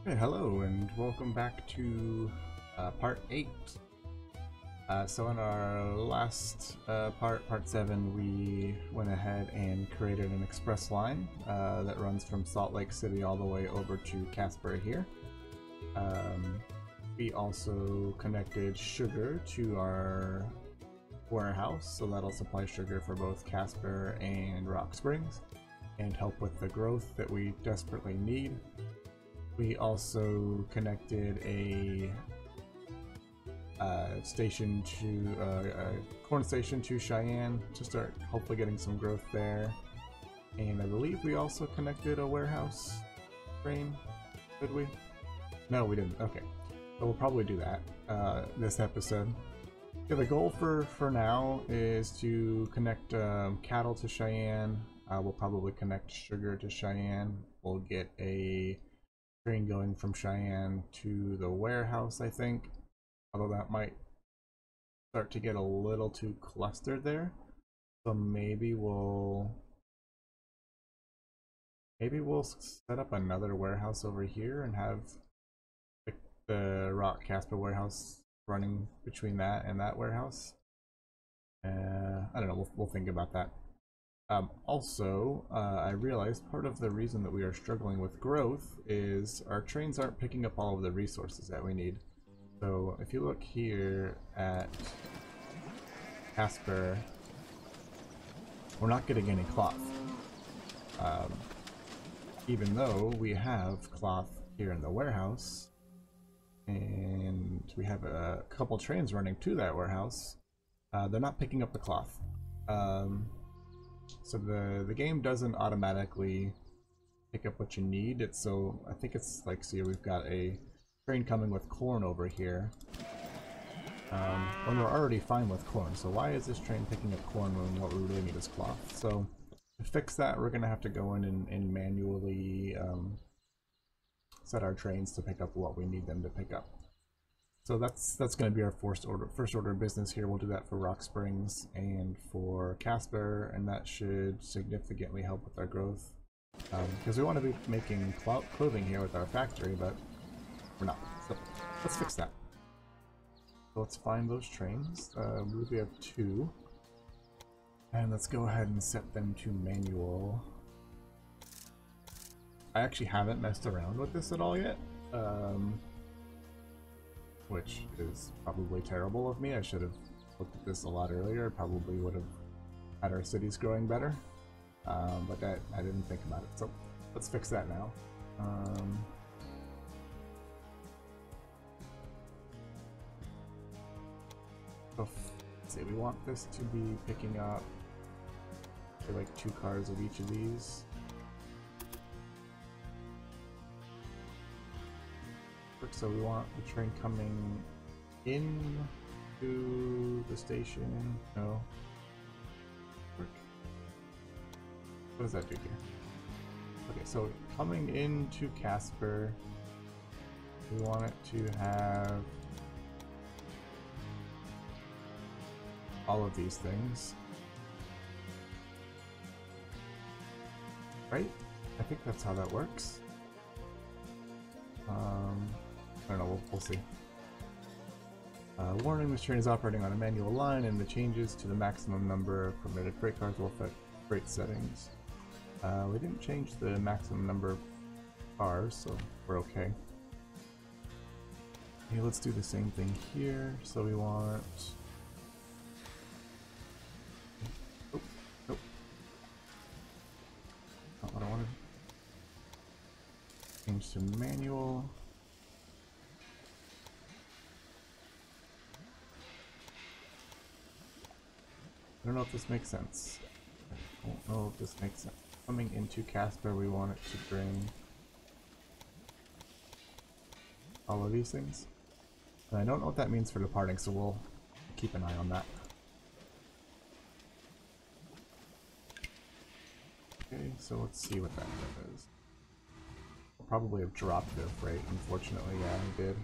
Hey, hello, and welcome back to part 8. So in our last part 7, we went ahead and created an express line that runs from Salt Lake City all the way over to Casper here. We also connected sugar to our warehouse, so that'll supply sugar for both Casper and Rock Springs and help with the growth that we desperately need. We also connected a station to a corn station to Cheyenne to start hopefully getting some growth there. And I believe we also connected a warehouse train. Did we? No, we didn't. Okay, so we'll probably do that this episode. Yeah, the goal for now is to connect cattle to Cheyenne. We'll probably connect sugar to Cheyenne. We'll get a train going from Cheyenne to the warehouse, I think. Although that might start to get a little too clustered there. So maybe we'll set up another warehouse over here and have the Rock Casper warehouse running between that and that warehouse. I don't know, we'll think about that. Also, I realized part of the reason that we are struggling with growth is our trains aren't picking up all of the resources that we need. So if you look here at Casper, we're not getting any cloth. Even though we have cloth here in the warehouse, and we have a couple trains running to that warehouse, they're not picking up the cloth. So the game doesn't automatically pick up what you need. I think it's like, see, we've got a train coming with corn over here. When we're already fine with corn, so why is this train picking up corn when what we really need is cloth? So to fix that, we're gonna have to go in and manually set our trains to pick up what we need them to pick up. So that's going to be our first order of business here. We'll do that for Rock Springs and for Casper, and that should significantly help with our growth. Because we want to be making clothing here with our factory, but we're not. So let's fix that. So let's find those trains. I believe we have 2. And let's go ahead and set them to manual. I actually haven't messed around with this at all yet. Which is probably terrible of me. I should have looked at this a lot earlier. Probably would have had our cities growing better. But I didn't think about it. So let's fix that now. So let's see, we want this to be picking up, say, like 2 cars of each of these. So we want the train coming in to the station. No. What does that do here? Okay, so coming into Casper, we want it to have all of these things. Right? I think that's how that works. I don't know, we'll see. Warning, this train is operating on a manual line, and the changes to the maximum number of permitted freight cars will affect freight settings. We didn't change the maximum number of cars, so we're okay. Okay, let's do the same thing here. So we want... Oh, nope. Not what I wanted. Change to manual. I don't know if this makes sense. I don't know if this makes sense. Coming into Casper, we want it to bring all of these things. And I don't know what that means for departing, so we'll keep an eye on that. Okay, so let's see what that is. We'll probably have dropped their freight, unfortunately. Yeah, we did.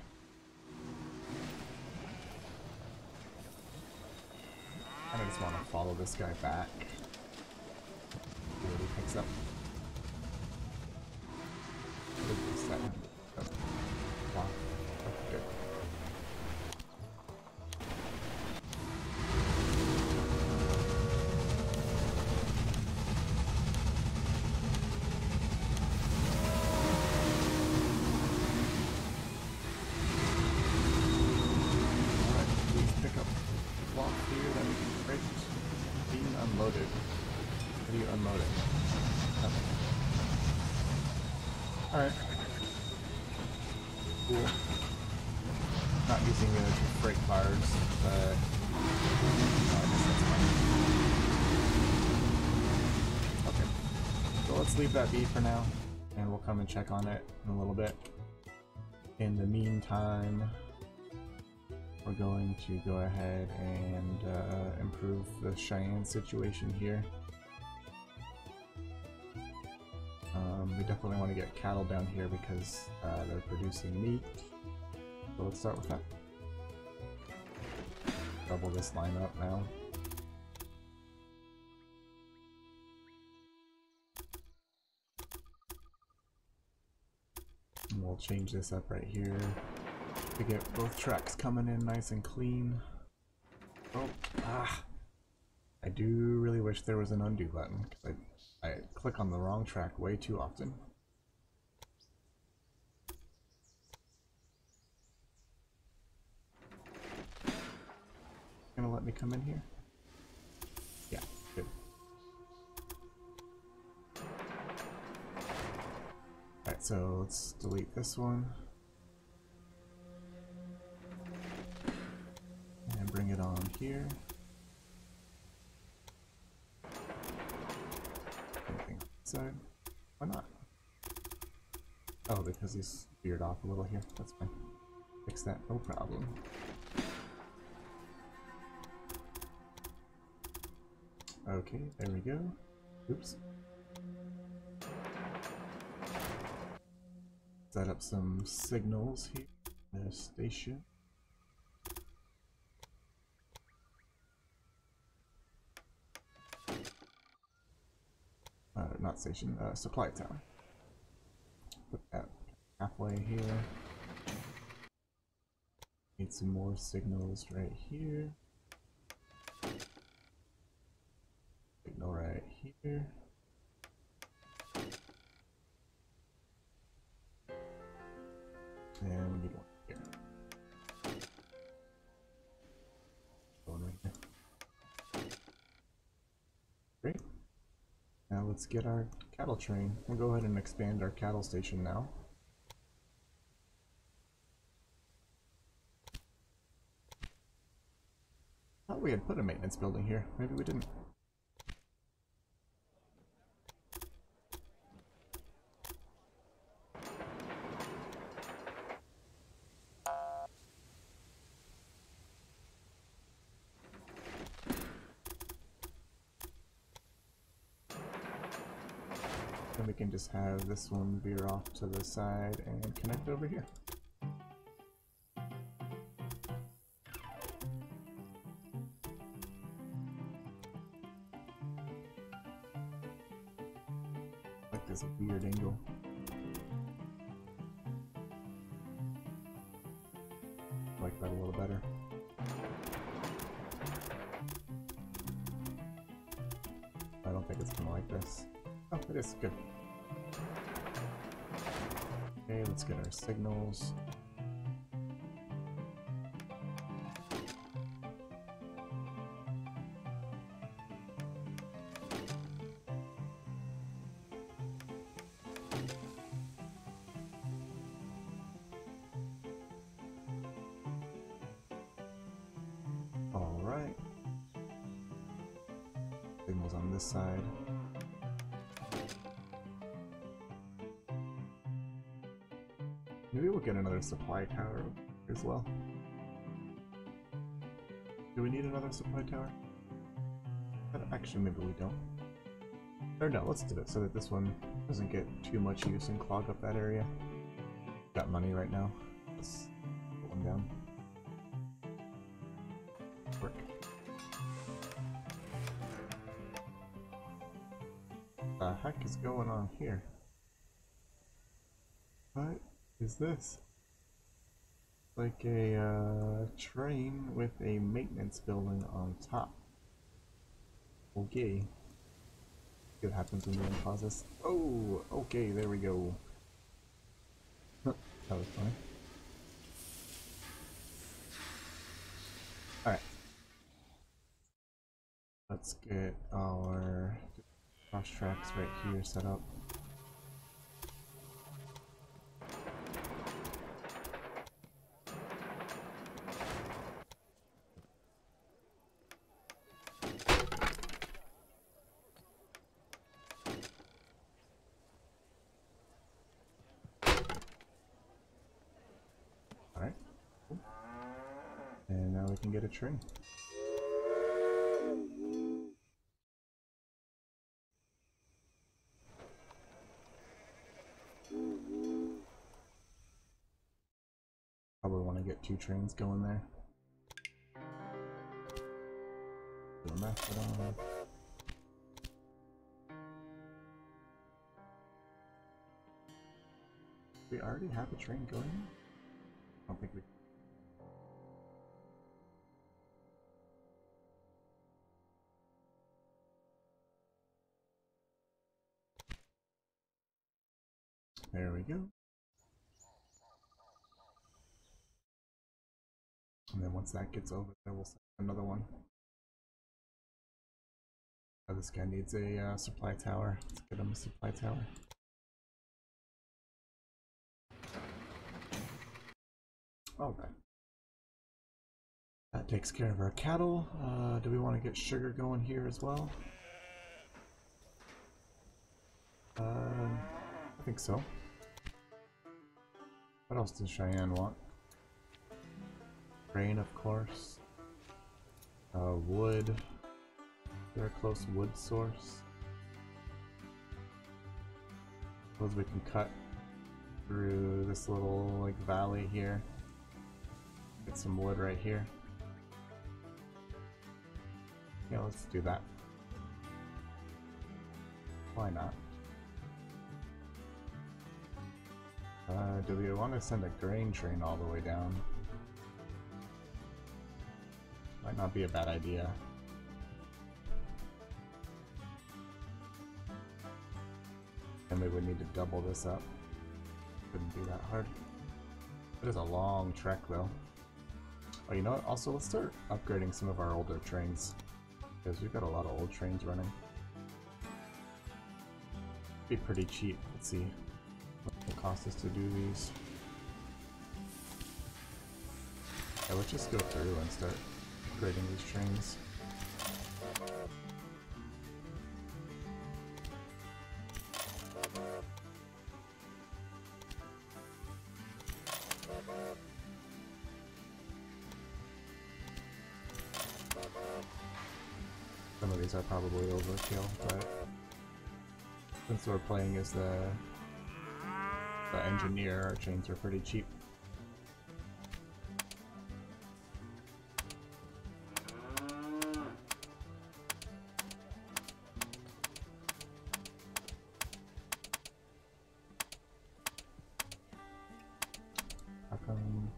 I just want to follow this guy back. See what he picks up. What is that? Oh. Alright. Cool. Not using it as freight cars, but I guess that's fine. Okay. So let's leave that be for now, and we'll come and check on it in a little bit. In the meantime, we're going to go ahead and improve the Cheyenne situation here. We definitely want to get cattle down here because they're producing meat. So let's start with that. Double this line up now. And we'll change this up right here to get both tracks coming in nice and clean. Oh, I do really wish there was an undo button because I click on the wrong track way too often. Gonna let me come in here? Yeah, good. Alright, so let's delete this one. And bring it on here. Anything inside? Why not? Oh, because he's veered off a little here. That's fine. Fix that, no problem. Okay, there we go. Oops. Set up some signals here in the station. Not station, supply tower. Put that halfway here. Need some more signals right here. Signal right here. And we need one here. One right here. Great. Now let's get our cattle train. We'll go ahead and expand our cattle station now. Thought we had put a maintenance building here. Maybe we didn't. Then we can just have this one veer off to the side and connect over here. Like this weird angle. I like that a little better. I don't think it's gonna like this. Oh, it is good. Okay, let's get our signals. All right. Signals on this side. Maybe we'll get another supply tower as well. Do we need another supply tower? Actually, maybe we don't. Or no, let's do it so that this one doesn't get too much use and clog up that area. Got money right now. Let's put one down. Work. What the heck is going on here? What is this? Like a train with a maintenance building on top. Okay. See what happens when you unpause this. Oh, okay, there we go. That was funny. Alright. Let's get our cross tracks right here set up. we can get a train. Probably want to get 2 trains going there. Doing that, we already have a train going? I don't think we... There we go. And then once that gets over there, we'll set another one. Oh, this guy needs a supply tower. Let's get him a supply tower. Alright. That takes care of our cattle. Do we want to get sugar going here as well? I think so. What else does Cheyenne want? Grain, of course. Wood. They're a close wood source. Suppose we can cut through this little like valley here. Get some wood right here. Yeah, let's do that. Why not? Do we want to send a grain train all the way down? Might not be a bad idea. And we would need to double this up. Couldn't be that hard. It is a long trek though. Oh, you know what? Also, let's start upgrading some of our older trains. Because we've got a lot of old trains running. Be pretty cheap. Let's see what it will cost us to do these. Yeah, let's just go through and start upgrading these trains. Some of these are probably overkill, but since we're playing as the engineer, our chains are pretty cheap. How come?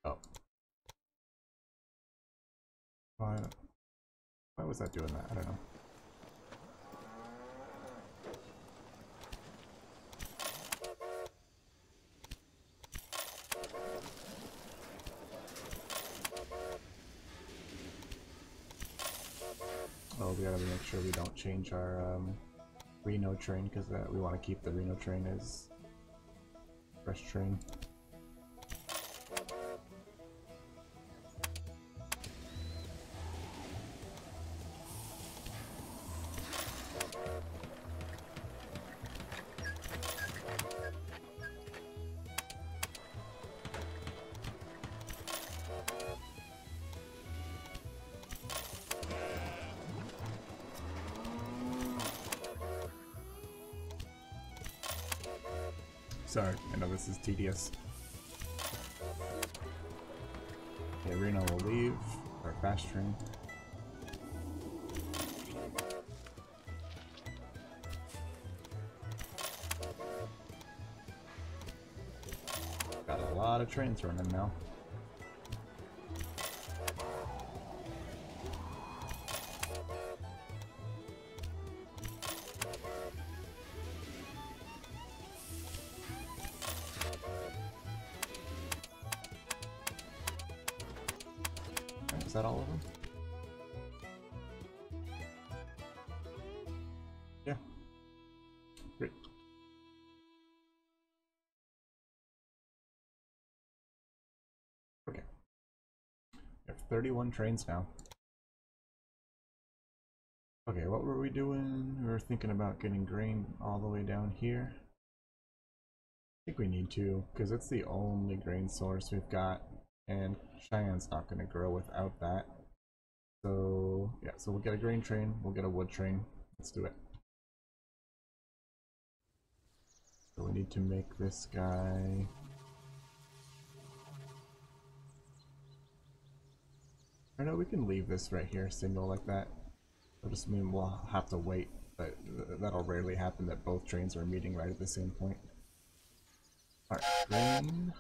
Oh. Why was that doing that? I don't know. Oh, we gotta make sure we don't change our Reno train because we want to keep the Reno train as fresh train. Sorry, I know this is tedious. Okay, Reno will leave our fast train. Got a lot of trains running now. Is that all of them? Yeah. Great. Okay. We have 31 trains now. Okay, what were we doing? We were thinking about getting grain all the way down here. think we need to, because it's the only grain source we've got, and Cheyenne's not going to grow without that. So, yeah, so we'll get a grain train, we'll get a wood train. Let's do it. So we need to make this guy... Or no, we can leave this right here, single like that. It'll just mean we'll have to wait, but that'll rarely happen that both trains are meeting right at the same point. Alright, grain.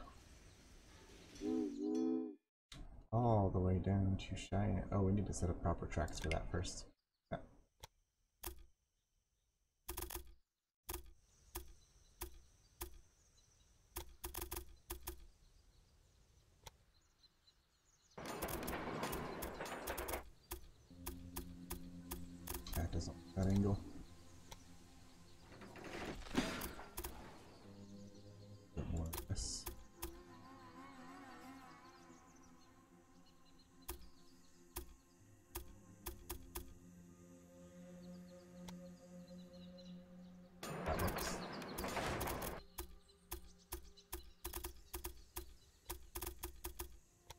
All the way down to Cheyenne. Oh, we need to set up proper tracks for that first. Yeah. That doesn't, that angle. Bit more of this. That works.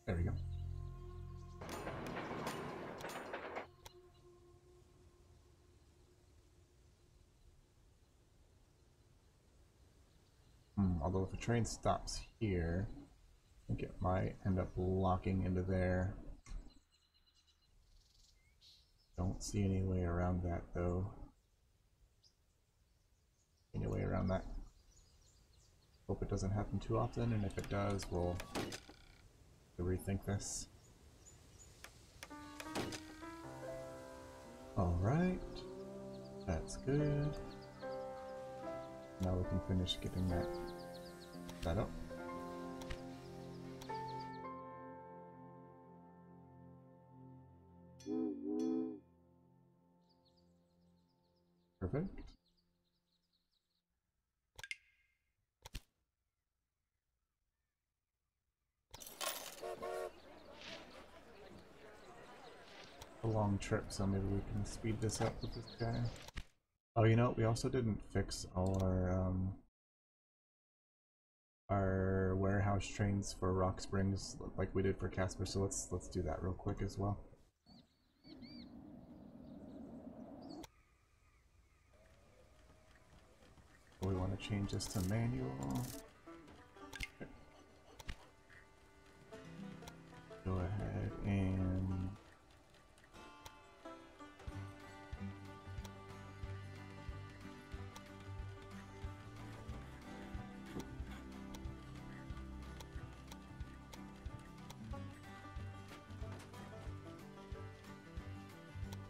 There we go. Although if a train stops here, I think it might end up locking into there. Don't see any way around that though. Any way around that. Hope it doesn't happen too often, and if it does, we'll rethink this. Alright, that's good. Now we can finish getting that up. Perfect. A long trip, so maybe we can speed this up with this guy. Oh, you know, we also didn't fix our warehouse trains for Rock Springs like we did for Casper, so let's do that real quick as well. We want to change this to manual. Okay. Go ahead and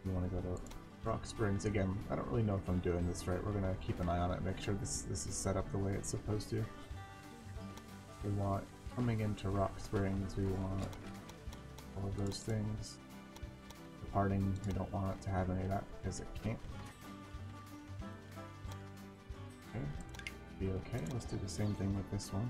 we want to go to Rock Springs again. I don't really know if I'm doing this right. We're gonna keep an eye on it and make sure this is set up the way it's supposed to. We want, coming into Rock Springs, we want all of those things. Departing, we don't want it to have any of that because it can't. Okay, be okay. Let's do the same thing with this one.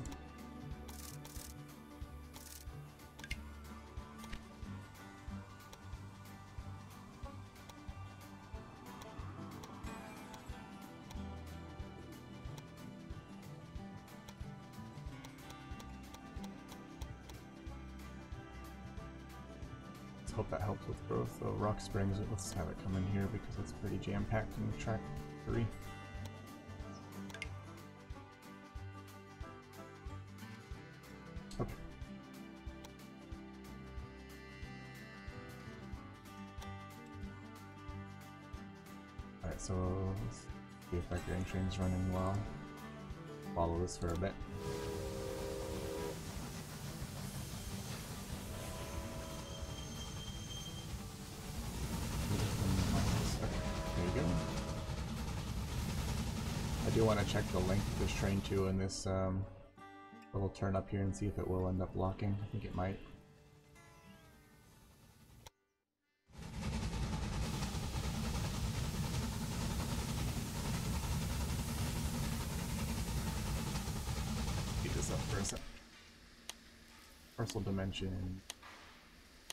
Hope that helps with growth. So Rock Springs, let's have it come in here because it's pretty jam-packed in track 3. Okay. Alright, so let's see if that grain train's running well. Follow this for a bit. I do want to check the length of this train too in this little turn up here and see if it will end up locking. I think it might. Speed this up for a sec. Parcel dimension.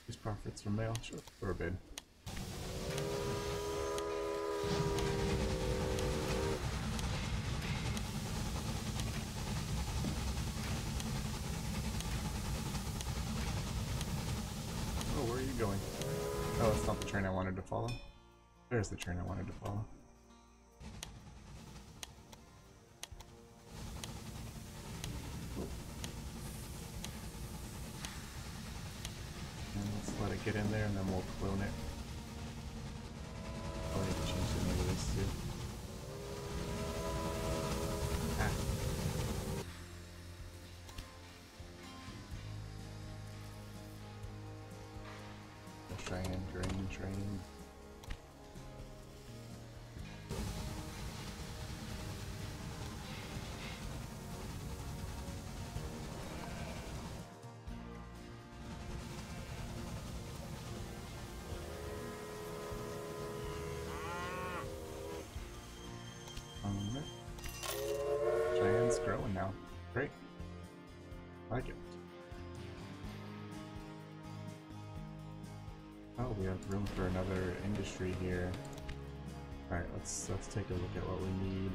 Use profits from mail. Sure, for a bid. it going? Oh, it's not the train I wanted to follow. There's the train I wanted to follow. And let's let it get in there and then we'll clone it. Oh, I need to change the name of this too. Ah. The Cheyenne grain train. Cheyenne's growing now. Great. Like it. Oh, we have room for another industry here. Alright, let's take a look at what we need.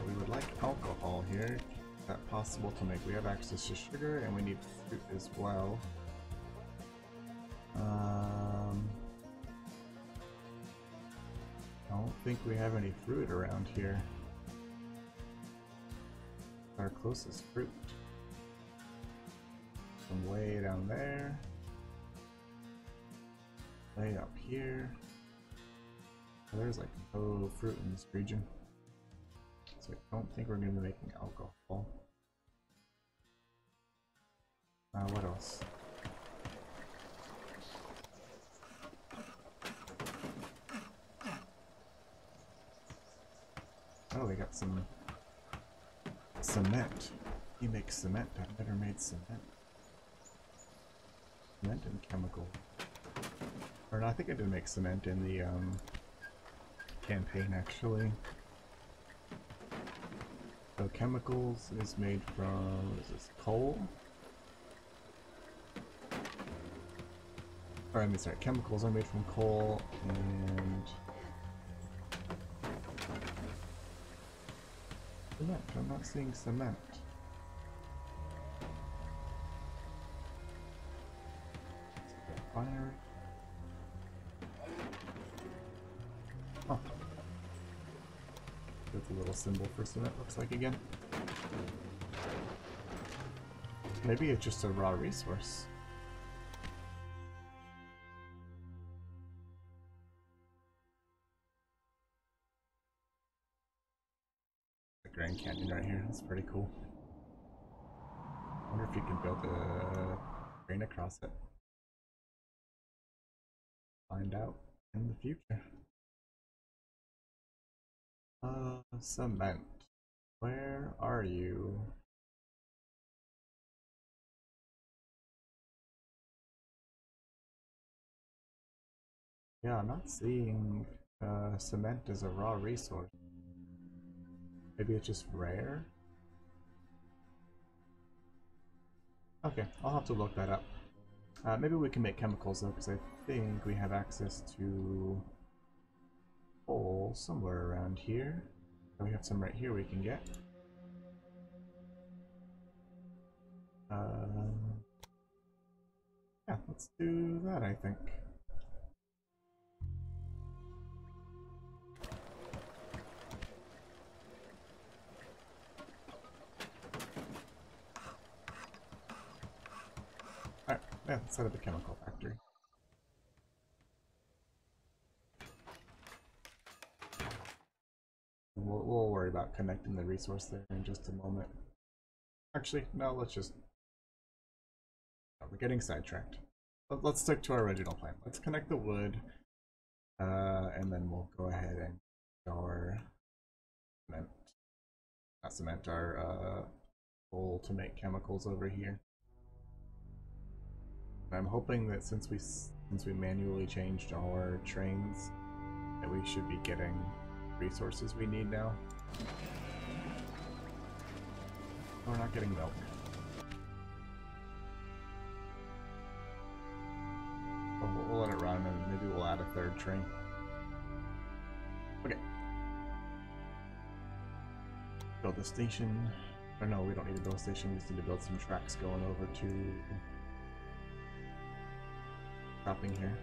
We would like alcohol here. Is that possible to make? We have access to sugar and we need fruit as well. I don't think we have any fruit around here. Our closest fruit. Some way down there. Way up here. There's like no fruit in this region. So I don't think we're going to be making alcohol. What else? Oh, we got some cement. He makes cement. I've never made cement. Cement and chemical. Or no, I think I did make cement in the campaign actually. So chemicals is made from, what is this, coal? Or I mean, sorry, chemicals are made from coal and cement. I'm not seeing cement. Fire. Oh. That's a little symbol for cement, looks like again. Maybe it's just a raw resource. Grand Canyon right here. That's pretty cool. I wonder if you can build a train across it. Find out in the future. Cement. Where are you? Yeah, I'm not seeing cement as a raw resource. Maybe it's just rare? Okay, I'll have to look that up. Maybe we can make chemicals though, because I think we have access to coal somewhere around here. We have some right here we can get. Yeah, let's do that, I think. Alright, yeah, let's set up a chemical factory. We'll worry about connecting the resource there in just a moment. Actually, no, let's just... Oh, we're getting sidetracked. Let's stick to our original plan. Let's connect the wood, and then we'll go ahead and our cement, not cement, our coal to make chemicals over here. And I'm hoping that since we manually changed our trains, that we should be getting resources we need now. We're not getting milk. We'll let it run and maybe we'll add a third train. Okay. Build a station. Or no, we don't need to build a station, we just need to build some tracks going over to shopping here.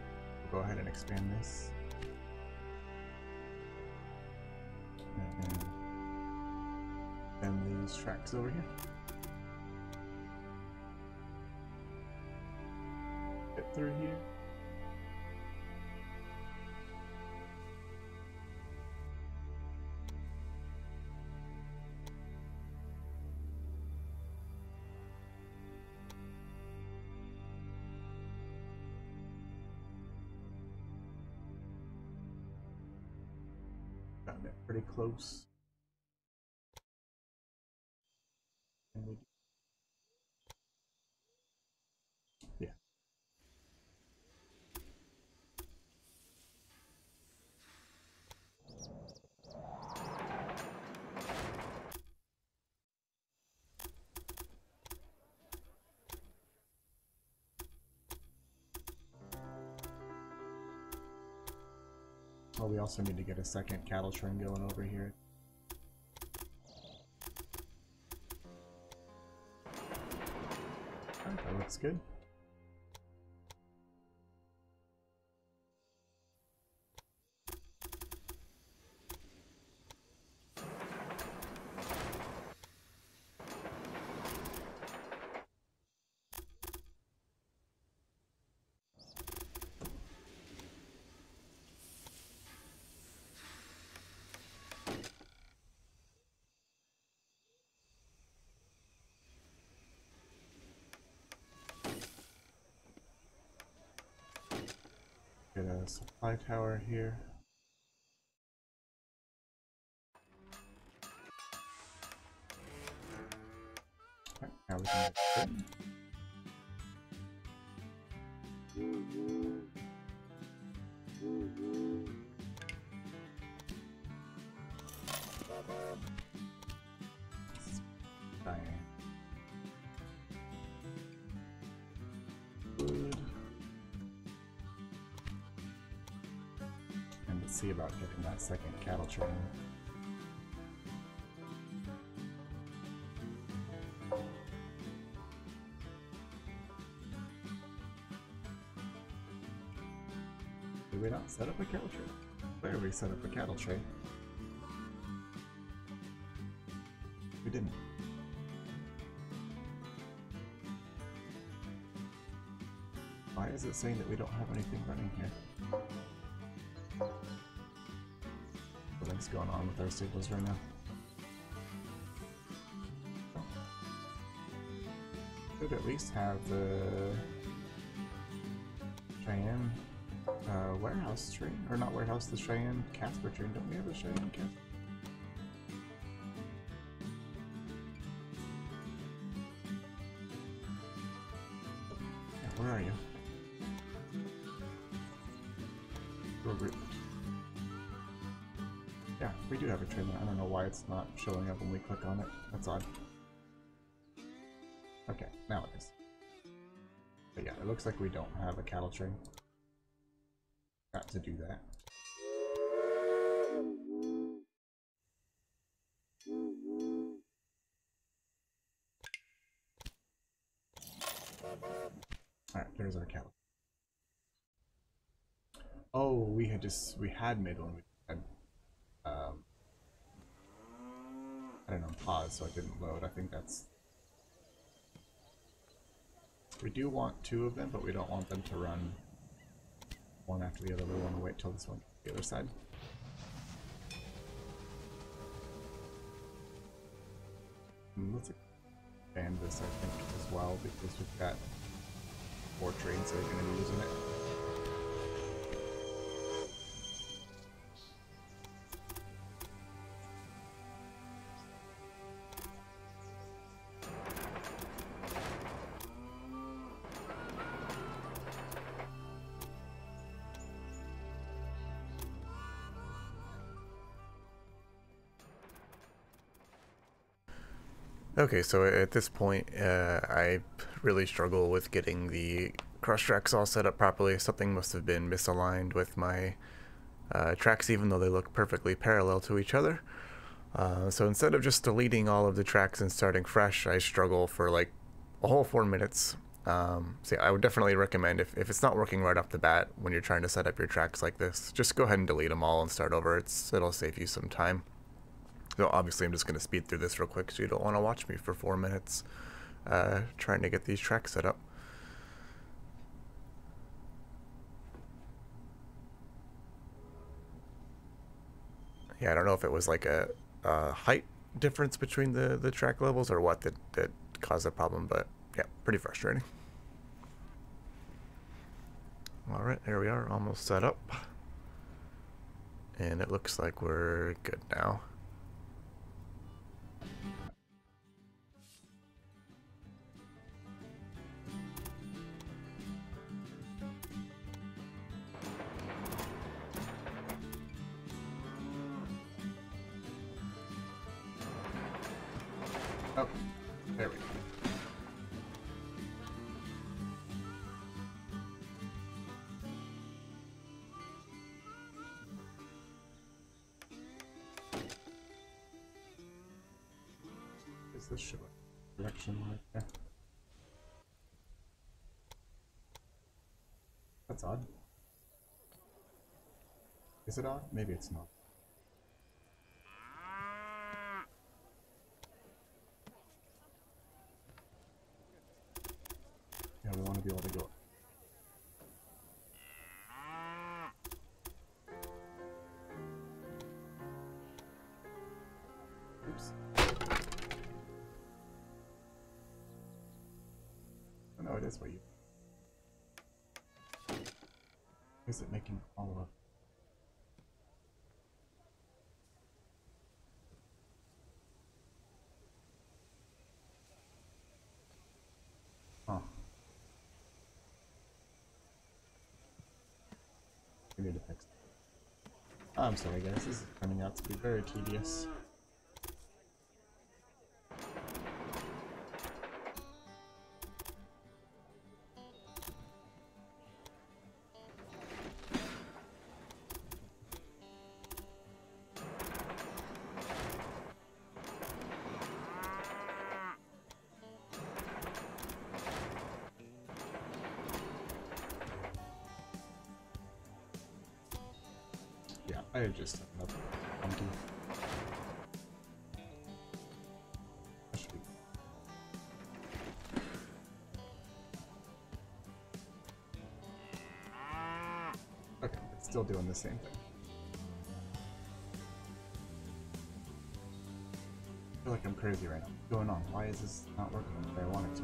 We'll go ahead and expand this. And these tracks over here. Get through here. Gotten it pretty close. And yeah. Well, we also need to get a second cattle train going over here. Oh, that looks good. Get a supply tower here. Okay, now we can get it. Cheyenne. Good. And let's see about getting that second cattle train. Did we not set up a cattle train? Where we set up a cattle train? We didn't. Why is it saying that we don't have anything running here? Something's going on with our stables right now. Should at least have the Cheyenne warehouse train, or not warehouse, the Cheyenne Casper train. Don't we have a Cheyenne Casper? Yeah, where are you? Group. Yeah, we do have a train. I don't know why it's not showing up when we click on it. That's odd. Okay, now it is. But yeah, it looks like we don't have a cattle train. Got to do that. Alright, there's our cattle. Oh, we had made one. We had, I don't know, pause, so it didn't load. I think that's... We do want two of them, but we don't want them to run one after the other. We want to wait till this one gets to the other side. And let's expand this, I think, as well, because we've got 4 trains that are going to be using it. Okay, so at this point, I really struggle with getting the cross tracks all set up properly. Something must have been misaligned with my tracks, even though they look perfectly parallel to each other. So instead of just deleting all of the tracks and starting fresh, I struggle for like a whole 4 minutes. So yeah, I would definitely recommend if it's not working right off the bat when you're trying to set up your tracks like this, just go ahead and delete them all and start over. It'll save you some time. So obviously I'm just going to speed through this real quick so you don't want to watch me for 4 minutes trying to get these tracks set up. Yeah, I don't know if it was like a height difference between the track levels or what that caused the problem, but yeah, pretty frustrating. All right, there we are, almost set up. And it looks like we're good now. Oh, there we go. Is this show direction right there? That's odd. Is it odd? Maybe it's not. Yeah, we want to be able to go. Oops. Oh, no, it is what you. Is it making all of? Huh. We need to fix it. I'm sorry, guys. This is turning out to be very tedious. Yeah, I just have another funky. That should be. Okay, it's still doing the same thing. I feel like I'm crazy right now. What's going on? Why is this not working the way I want it to?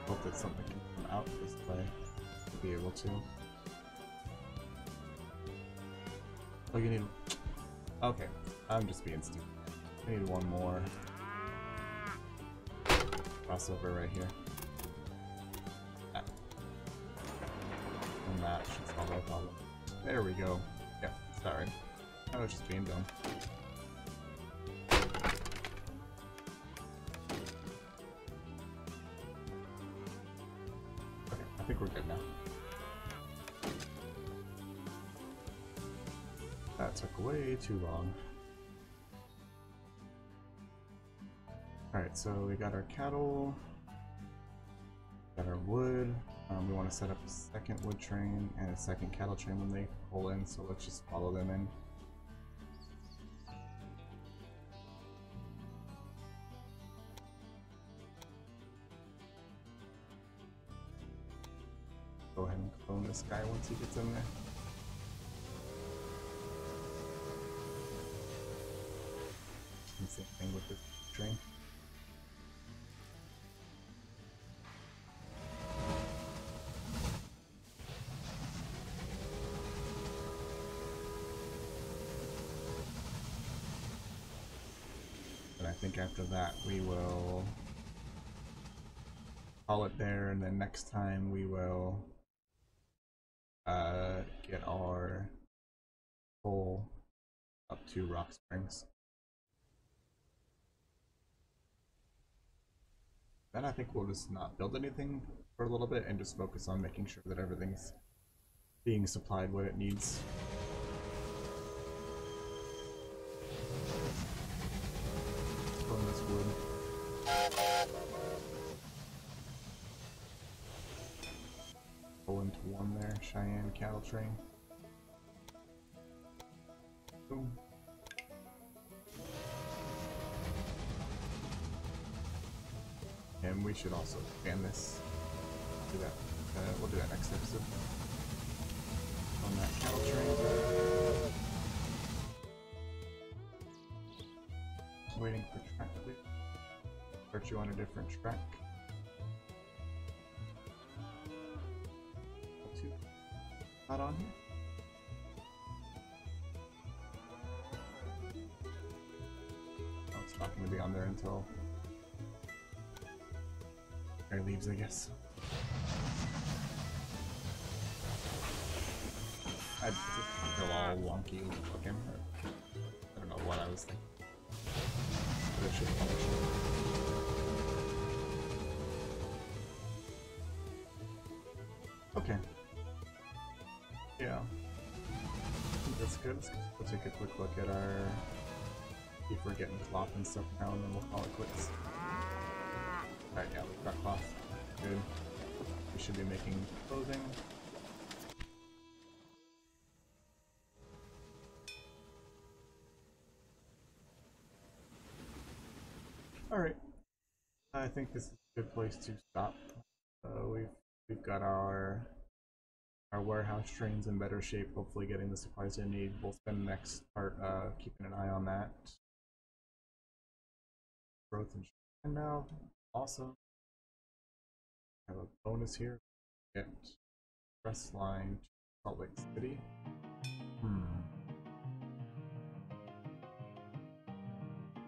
Hope that something can come out this way to be able to. Oh, you need. Okay, I'm just being stupid. I need one more crossover right here. That. And that should solve our problem. There we go. Yeah, sorry. I was just being dumb. Okay, I think we're good now. That took way too long. Alright, so we got our cattle, got our wood. We want to set up a second wood train and a second cattle train when they pull in, so let's just follow them in. Go ahead and clone this guy once he gets in there. And same thing with this train. And I think after that we will call it there, and then next time we will get our coal up to Rock Springs. Then I think we'll just not build anything for a little bit and just focus on making sure that everything's being supplied what it needs. Pulling this wood. Pull into one there, Cheyenne cattle train. Boom. And we should also expand this. Do that. We'll do that next episode. On that cattle train. Waiting for track, please. Start you on a different track. Not on here. Oh, it's not going to be on there until Mary leaves, I guess. I just feel all wonky looking. I don't know what I was thinking. But it should function. Okay. Yeah. I think that's good. We'll take a quick look at our... See if we're getting cloth and stuff now, and then we'll call it quits. Alright, yeah, we've got cloth. Good. We should be making clothing. Alright. I think this is a good place to stop. We've got our warehouse trains in better shape, hopefully getting the supplies they need. We'll spend the next part keeping an eye on that. Growth and now, awesome. Have a bonus here. Get press line to Salt Lake City.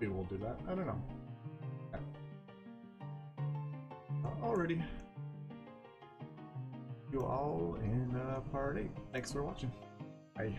Maybe we'll do that. I don't know. Okay. Alrighty. You all in part 8. Thanks for watching. Bye.